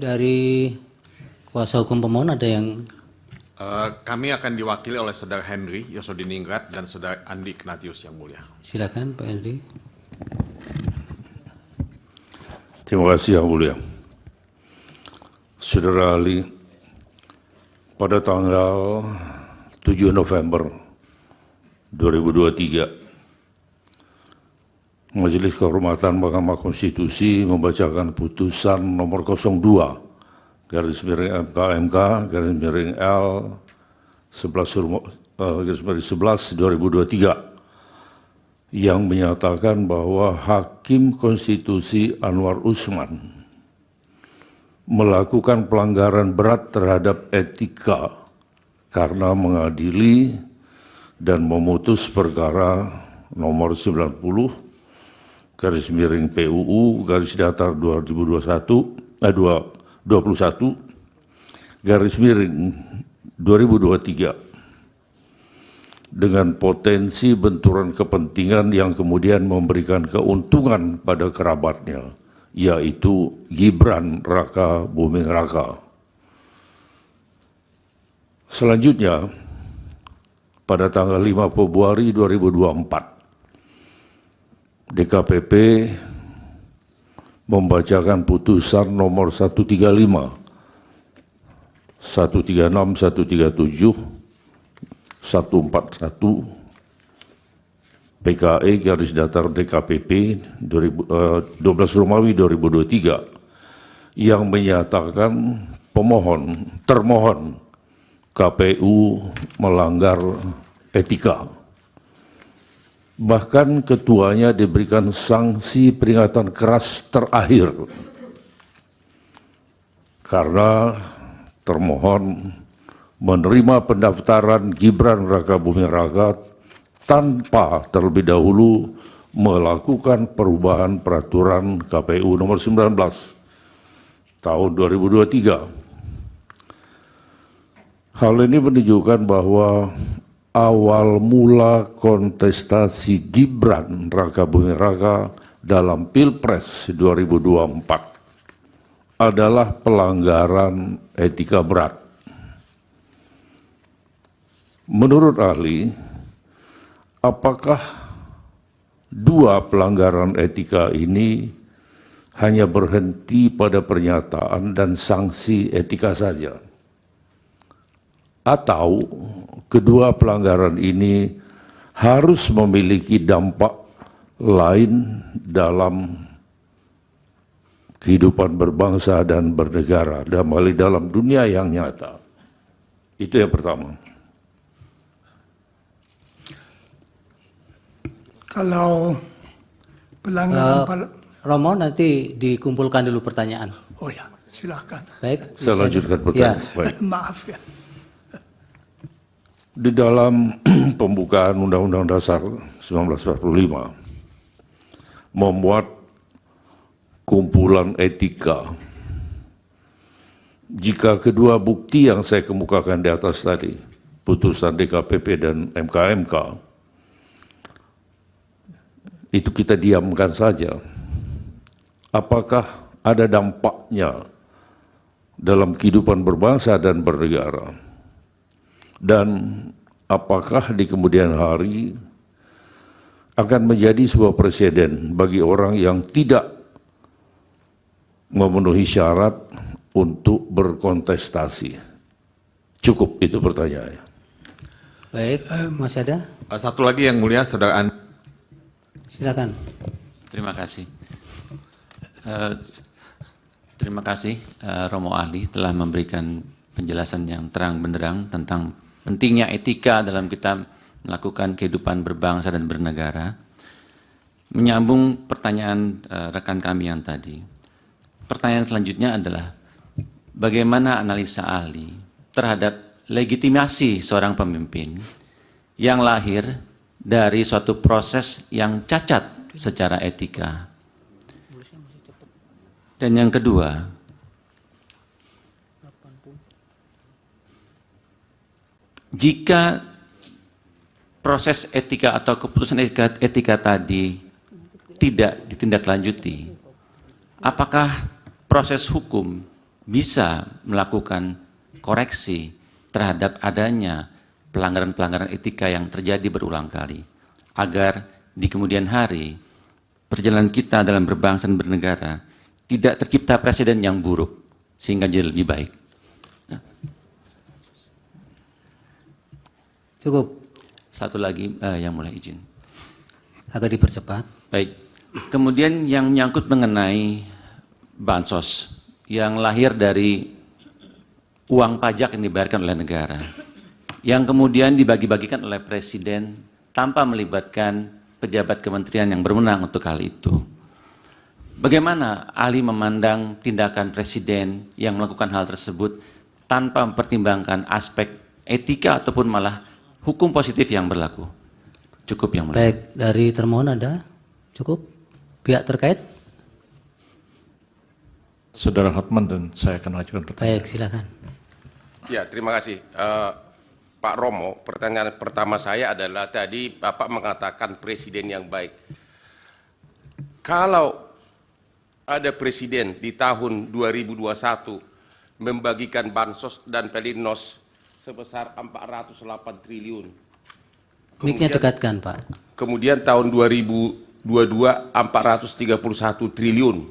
Dari kuasa hukum pemohon ada yang Kami akan diwakili oleh Saudara Henry Yosodiningrat dan Saudara Andi Ignatius yang mulia. silakan Pak Henry. Terima kasih yang mulia. Saudara ahli, pada tanggal 7 November 2023, Majelis Kehormatan Mahkamah Konstitusi membacakan putusan nomor 02 garis miring MKMK garis miring L 11 2023 yang menyatakan bahwa Hakim Konstitusi Anwar Usman melakukan pelanggaran berat terhadap etika karena mengadili dan memutus perkara nomor 90 garis miring PUU garis datar 2021 garis miring 2023 dengan potensi benturan kepentingan yang kemudian memberikan keuntungan pada kerabatnya, yaitu Gibran Raka Buming Raka. Selanjutnya, pada tanggal 5 Februari 2024, DKPP membacakan putusan nomor 135, 136, 137, 141 PKE garis datar DKPP 12 Romawi 2023 yang menyatakan termohon KPU melanggar etika. Bahkan ketuanya diberikan sanksi peringatan keras terakhir karena termohon menerima pendaftaran Gibran Raka Buming Raka tanpa terlebih dahulu melakukan perubahan peraturan KPU nomor 19 tahun 2023. Hal ini menunjukkan bahwa awal mula kontestasi Gibran Raka Buming Raka dalam Pilpres 2024 adalah pelanggaran etika berat. Menurut ahli, apakah dua pelanggaran etika ini hanya berhenti pada pernyataan dan sanksi etika saja? Atau kedua pelanggaran ini harus memiliki dampak lain dalam kehidupan berbangsa dan bernegara, dalam dunia yang nyata? Itu yang pertama. Kalau pelanggaran Romo nanti dikumpulkan dulu pertanyaan. oh ya, silakan. Baik. Saya lanjutkan pertanyaan. Ya. Baik. Maaf ya. Di dalam pembukaan Undang-Undang Dasar 1945 memuat kumpulan etika. Jika kedua bukti yang saya kemukakan di atas tadi, putusan DKPP dan MKMK, itu kita diamkan saja, apakah ada dampaknya dalam kehidupan berbangsa dan bernegara? Dan apakah di kemudian hari akan menjadi sebuah presiden bagi orang yang tidak memenuhi syarat untuk berkontestasi? Cukup itu pertanyaannya. Baik, masih ada? Satu lagi yang mulia, Saudara Andi. Silakan. Terima kasih. Terima kasih Romo Ahli telah memberikan penjelasan yang terang benderang tentang pentingnya etika dalam kita melakukan kehidupan berbangsa dan bernegara. Menyambung pertanyaan rekan kami yang tadi. Pertanyaan selanjutnya adalah bagaimana analisa ahli terhadap legitimasi seorang pemimpin yang lahir dari suatu proses yang cacat secara etika. Dan yang kedua, jika proses etika atau keputusan etika tadi tidak ditindaklanjuti, apakah proses hukum bisa melakukan koreksi terhadap adanya pelanggaran-pelanggaran etika yang terjadi berulang kali, agar di kemudian hari perjalanan kita dalam berbangsa dan bernegara tidak tercipta presiden yang buruk sehingga jadi lebih baik. Cukup. Satu lagi yang mulai izin. Agak dipercepat. Baik. Kemudian yang menyangkut mengenai bansos yang lahir dari uang pajak yang dibayarkan oleh negara, yang kemudian dibagi-bagikan oleh presiden tanpa melibatkan pejabat kementerian yang berwenang untuk hal itu. Bagaimana ahli memandang tindakan presiden yang melakukan hal tersebut tanpa mempertimbangkan aspek etika ataupun malah hukum positif yang berlaku? Cukup yang mulia. Baik, dari termohon ada? Cukup? Pihak terkait? Saudara Hotman dan saya akan ajukan pertanyaan. Baik, silakan. Ya, terima kasih. Pak Romo, pertanyaan pertama saya adalah tadi Bapak mengatakan presiden yang baik. Kalau ada presiden di tahun 2021 membagikan bansos dan pelinsos sebesar 408 triliun. Mic-nya dekatkan, Pak. Kemudian tahun 2022 431 triliun.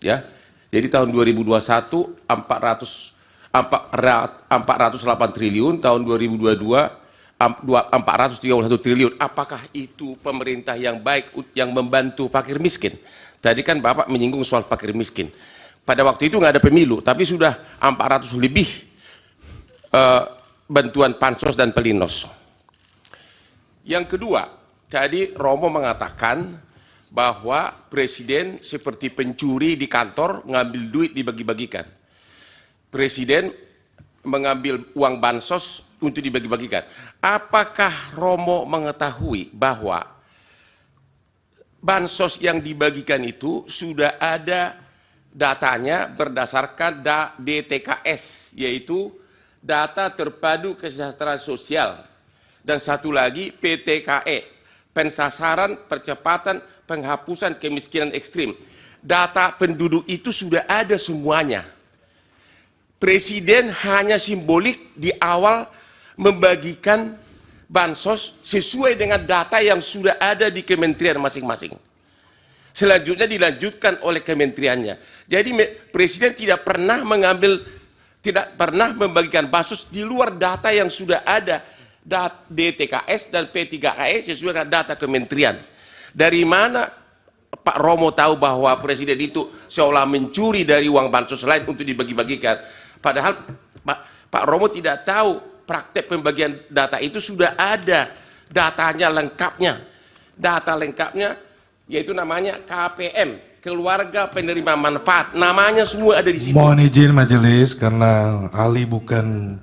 Ya. Jadi tahun 2021 408 triliun, tahun 2022 431 triliun. Apakah itu pemerintah yang baik yang membantu fakir miskin? Tadi kan Bapak menyinggung soal fakir miskin. Pada waktu itu nggak ada pemilu, tapi sudah 400 lebih bantuan pansos dan pelinsos. Yang kedua, tadi Romo mengatakan bahwa presiden seperti pencuri di kantor ngambil duit dibagi-bagikan. Presiden mengambil uang bansos untuk dibagi-bagikan. Apakah Romo mengetahui bahwa bansos yang dibagikan itu sudah ada datanya berdasarkan DTKS, yaitu data terpadu kesejahteraan sosial, dan satu lagi PTKE, pensasaran percepatan penghapusan kemiskinan ekstrim. Data penduduk itu sudah ada semuanya. Presiden hanya simbolik di awal membagikan bansos sesuai dengan data yang sudah ada di kementerian masing-masing. Selanjutnya dilanjutkan oleh kementeriannya. Jadi presiden tidak pernah membagikan bansos di luar data yang sudah ada, DTKS dan P3KE sesuai dengan data kementerian. Dari mana Pak Romo tahu bahwa presiden itu seolah mencuri dari uang bansos lain untuk dibagi-bagikan? Padahal Pak Romo tidak tahu praktek pembagian data itu sudah ada datanya lengkapnya. Data lengkapnya yaitu namanya KPM, keluarga penerima manfaat. Namanya semua ada di situ. Mohon izin majelis karena ahli bukan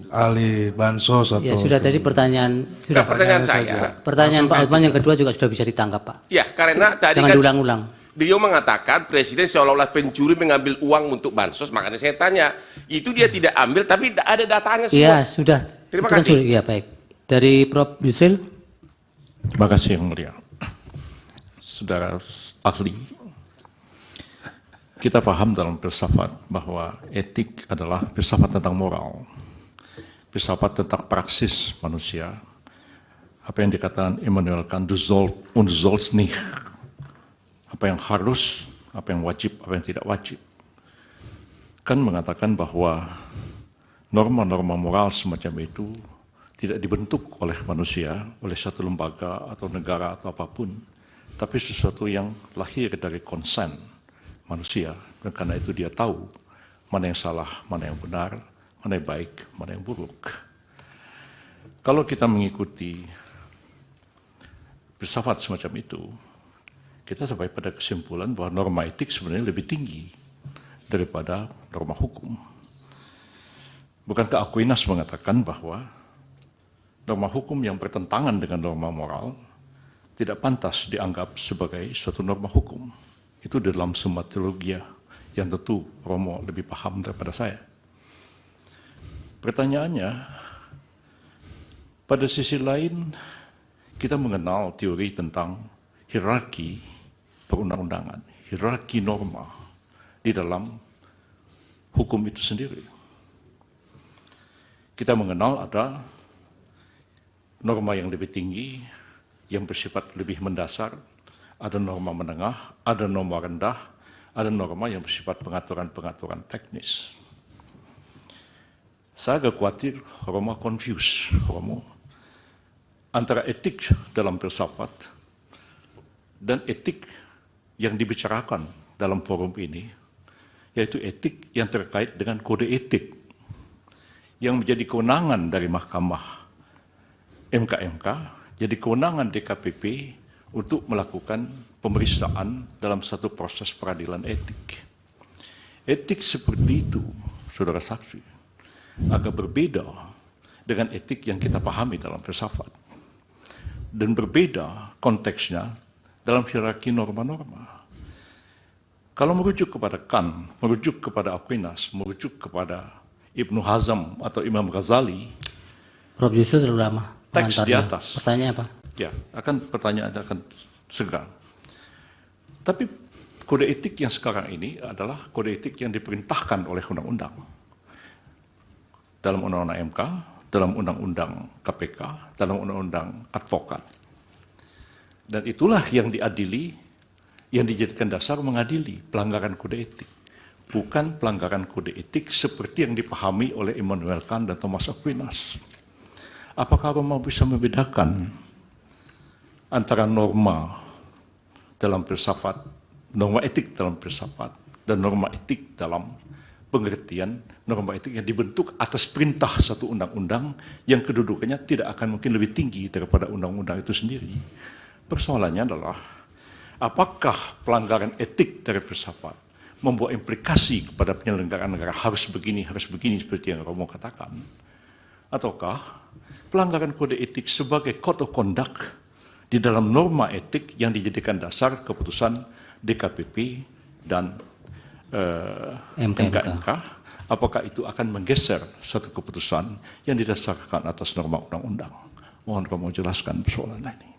ahli bansos atau... Ya, sudah tadi pertanyaan. Sudah. Pertanyaan saya. Pertanyaan Pak Hotman yang kedua juga sudah bisa ditangkap, Pak. Ya, karena tadi Jangan kan diulang-ulang. beliau mengatakan presiden seolah-olah pencuri mengambil uang untuk bansos, makanya saya tanya, itu dia tidak ambil tapi ada datanya semua. Iya, sudah. Terima Itu kan kasih. sudah. Iya, baik. Dari Prof. Yusril. Terima kasih yang mulia. Saudara ahli, kita paham dalam filsafat bahwa etik adalah filsafat tentang moral, filsafat tentang praksis manusia. Apa yang dikatakan Immanuel Kant, du sollst nicht, apa yang harus, apa yang wajib, apa yang tidak wajib. Kan mengatakan bahwa norma-norma moral semacam itu tidak dibentuk oleh manusia, oleh satu lembaga atau negara atau apapun, tapi sesuatu yang lahir dari konsen manusia, dan karena itu dia tahu mana yang salah, mana yang benar, mana yang baik, mana yang buruk. Kalau kita mengikuti filsafat semacam itu, kita sampai pada kesimpulan bahwa norma etik sebenarnya lebih tinggi daripada norma hukum. Bukankah Aquinas mengatakan bahwa norma hukum yang bertentangan dengan norma moral tidak pantas dianggap sebagai suatu norma hukum? Itu dalam semua teologi yang tentu Romo lebih paham daripada saya. Pertanyaannya, pada sisi lain kita mengenal teori tentang hierarki perundang-undangan, hierarki norma di dalam hukum itu sendiri. Kita mengenal ada norma yang lebih tinggi, yang bersifat lebih mendasar, ada norma menengah, ada norma rendah, ada norma yang bersifat pengaturan-pengaturan teknis. Saya agak khawatir Romo confuse, Romo, antara etik dalam filsafat dan etik yang dibicarakan dalam forum ini, yaitu etik yang terkait dengan kode etik yang menjadi kewenangan dari Mahkamah MK, jadi kewenangan DKPP untuk melakukan pemeriksaan dalam satu proses peradilan etik. Etik seperti itu, saudara saksi, agak berbeda dengan etik yang kita pahami dalam filsafat. Dan berbeda konteksnya dalam hierarki norma-norma. Kalau merujuk kepada Kant, merujuk kepada Aquinas, merujuk kepada Ibnu Hazm atau Imam Ghazali, Prof. Yusril terlalu lama. teks di pengantarnya. atas. Pertanyaan apa? Ya, pertanyaan akan segera. Tapi kode etik yang sekarang ini adalah kode etik yang diperintahkan oleh undang-undang. Dalam undang-undang MK, dalam undang-undang KPK, dalam undang-undang advokat. Dan itulah yang diadili, yang dijadikan dasar mengadili pelanggaran kode etik. Bukan pelanggaran kode etik seperti yang dipahami oleh Immanuel Kant dan Thomas Aquinas. Apakah Roma bisa membedakan antara norma dalam filsafat, norma etik dalam filsafat, dan norma etik dalam pengertian norma etik yang dibentuk atas perintah satu undang-undang yang kedudukannya tidak akan mungkin lebih tinggi daripada undang-undang itu sendiri. Persoalannya adalah, apakah pelanggaran etik dari filsafat membawa implikasi kepada penyelenggaraan negara harus begini seperti yang Romo katakan, ataukah pelanggaran kode etik sebagai code of conduct di dalam norma etik yang dijadikan dasar keputusan DKPP dan MK, apakah itu akan menggeser satu keputusan yang didasarkan atas norma undang-undang? Mohon Romo jelaskan persoalan ini.